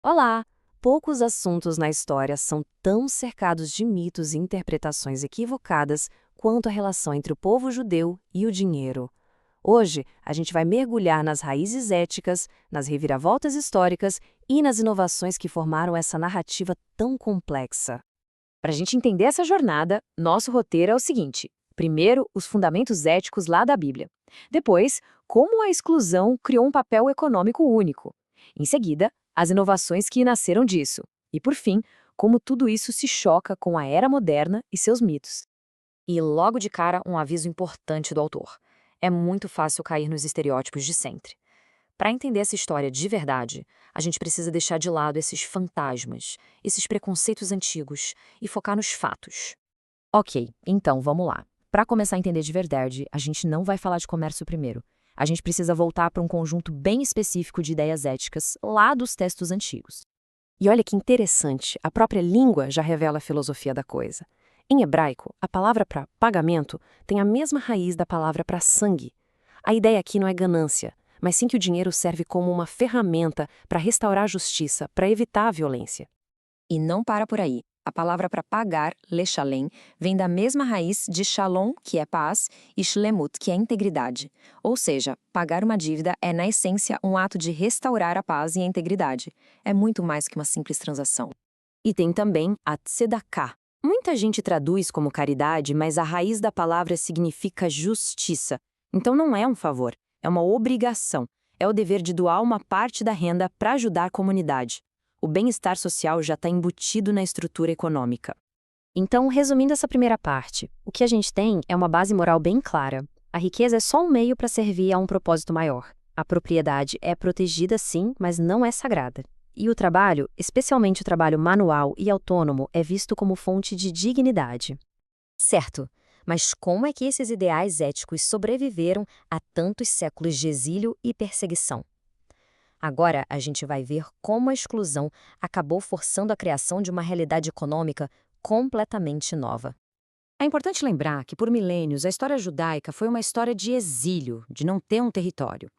Olá! Poucos assuntos na história são tão cercados de mitos e interpretações equivocadas quanto a relação entre o povo judeu e o dinheiro. Hoje, a gente vai mergulhar nas raízes éticas, nas reviravoltas históricas e nas inovações que formaram essa narrativa tão complexa. Para a gente entender essa jornada, nosso roteiro é o seguinte: primeiro, os fundamentos éticos lá da Bíblia. Depois, como a exclusão criou um papel econômico único. Em seguida, as inovações que nasceram disso. E, por fim, como tudo isso se choca com a era moderna e seus mitos. E logo de cara, um aviso importante do autor. É muito fácil cair nos estereótipos de sempre. Para entender essa história de verdade, a gente precisa deixar de lado esses fantasmas, esses preconceitos antigos e focar nos fatos. Ok, então vamos lá. Para começar a entender de verdade, a gente não vai falar de comércio primeiro. A gente precisa voltar para um conjunto bem específico de ideias éticas lá dos textos antigos. E olha que interessante, a própria língua já revela a filosofia da coisa. Em hebraico, a palavra para pagamento tem a mesma raiz da palavra para sangue. A ideia aqui não é ganância, mas sim que o dinheiro serve como uma ferramenta para restaurar a justiça, para evitar a violência. E não para por aí. A palavra para pagar, lechalem, vem da mesma raiz de shalom, que é paz, e shlemut, que é integridade. Ou seja, pagar uma dívida é, na essência, um ato de restaurar a paz e a integridade. É muito mais que uma simples transação. E tem também a tzedakah. Muita gente traduz como caridade, mas a raiz da palavra significa justiça. Então não é um favor, é uma obrigação. É o dever de doar uma parte da renda para ajudar a comunidade. O bem-estar social já está embutido na estrutura econômica. Então, resumindo essa primeira parte, o que a gente tem é uma base moral bem clara. A riqueza é só um meio para servir a um propósito maior. A propriedade é protegida sim, mas não é sagrada. E o trabalho, especialmente o trabalho manual e autônomo, é visto como fonte de dignidade. Certo, mas como é que esses ideais éticos sobreviveram a tantos séculos de exílio e perseguição? Agora a gente vai ver como a exclusão acabou forçando a criação de uma realidade econômica completamente nova. É importante lembrar que, por milênios, a história judaica foi uma história de exílio, de não ter um território.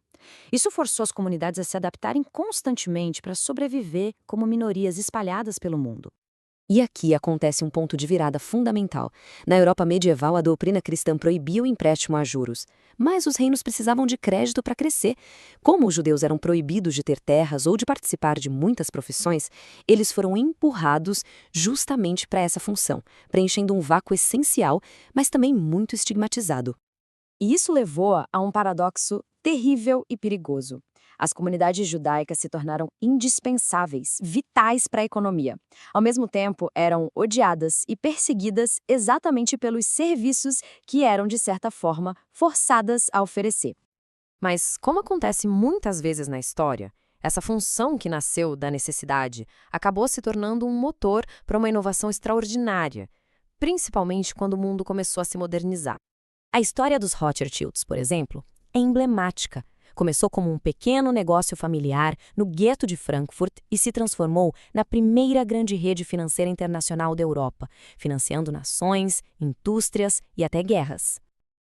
Isso forçou as comunidades a se adaptarem constantemente para sobreviver como minorias espalhadas pelo mundo. E aqui acontece um ponto de virada fundamental. Na Europa medieval, a doutrina cristã proibia o empréstimo a juros. Mas os reinos precisavam de crédito para crescer. Como os judeus eram proibidos de ter terras ou de participar de muitas profissões, eles foram empurrados justamente para essa função, preenchendo um vácuo essencial, mas também muito estigmatizado. E isso levou a um paradoxo terrível e perigoso. As comunidades judaicas se tornaram indispensáveis, vitais para a economia. Ao mesmo tempo, eram odiadas e perseguidas exatamente pelos serviços que eram, de certa forma, forçadas a oferecer. Mas, como acontece muitas vezes na história, essa função que nasceu da necessidade acabou se tornando um motor para uma inovação extraordinária, principalmente quando o mundo começou a se modernizar. A história dos Rothschilds, por exemplo, é emblemática. Começou como um pequeno negócio familiar no gueto de Frankfurt e se transformou na primeira grande rede financeira internacional da Europa, financiando nações, indústrias e até guerras.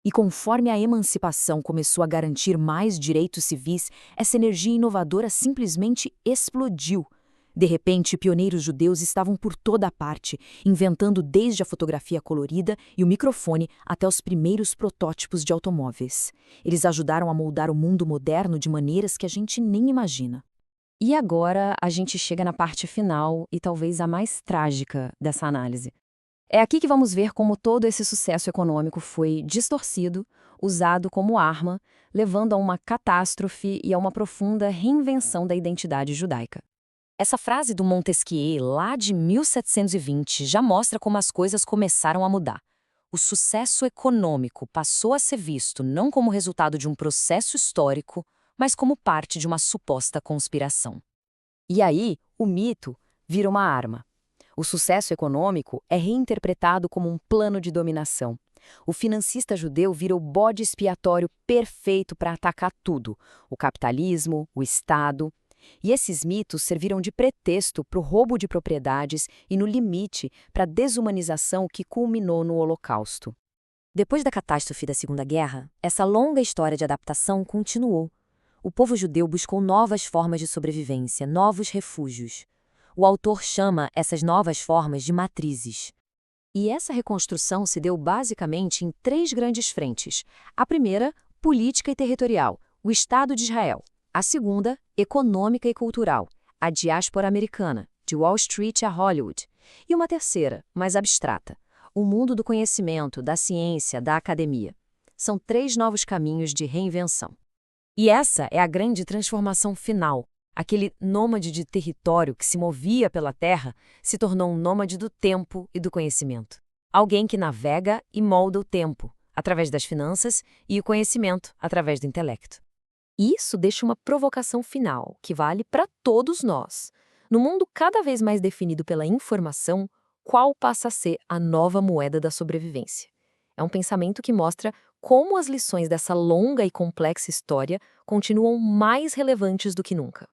E conforme a emancipação começou a garantir mais direitos civis, essa energia inovadora simplesmente explodiu. De repente, pioneiros judeus estavam por toda parte, inventando desde a fotografia colorida e o microfone até os primeiros protótipos de automóveis. Eles ajudaram a moldar o mundo moderno de maneiras que a gente nem imagina. E agora a gente chega na parte final e talvez a mais trágica dessa análise. É aqui que vamos ver como todo esse sucesso econômico foi distorcido, usado como arma, levando a uma catástrofe e a uma profunda reinvenção da identidade judaica. Essa frase do Montesquieu, lá de 1720, já mostra como as coisas começaram a mudar. O sucesso econômico passou a ser visto não como resultado de um processo histórico, mas como parte de uma suposta conspiração. E aí, o mito vira uma arma. O sucesso econômico é reinterpretado como um plano de dominação. O financista judeu vira o bode expiatório perfeito para atacar tudo: o capitalismo, o Estado. E esses mitos serviram de pretexto para o roubo de propriedades e, no limite, para a desumanização que culminou no Holocausto. Depois da catástrofe da Segunda Guerra, essa longa história de adaptação continuou. o povo judeu buscou novas formas de sobrevivência, novos refúgios. O autor chama essas novas formas de matrizes. E essa reconstrução se deu basicamente em três grandes frentes. A primeira, política e territorial, o Estado de Israel. A segunda, econômica e cultural, a diáspora americana, de Wall Street a Hollywood. E uma terceira, mais abstrata, o mundo do conhecimento, da ciência, da academia. São três novos caminhos de reinvenção. E essa é a grande transformação final. Aquele nômade de território que se movia pela terra se tornou um nômade do tempo e do conhecimento. Alguém que navega e molda o tempo, através das finanças, e o conhecimento, através do intelecto. Isso deixa uma provocação final, que vale para todos nós. No mundo cada vez mais definido pela informação, qual passa a ser a nova moeda da sobrevivência? É um pensamento que mostra como as lições dessa longa e complexa história continuam mais relevantes do que nunca.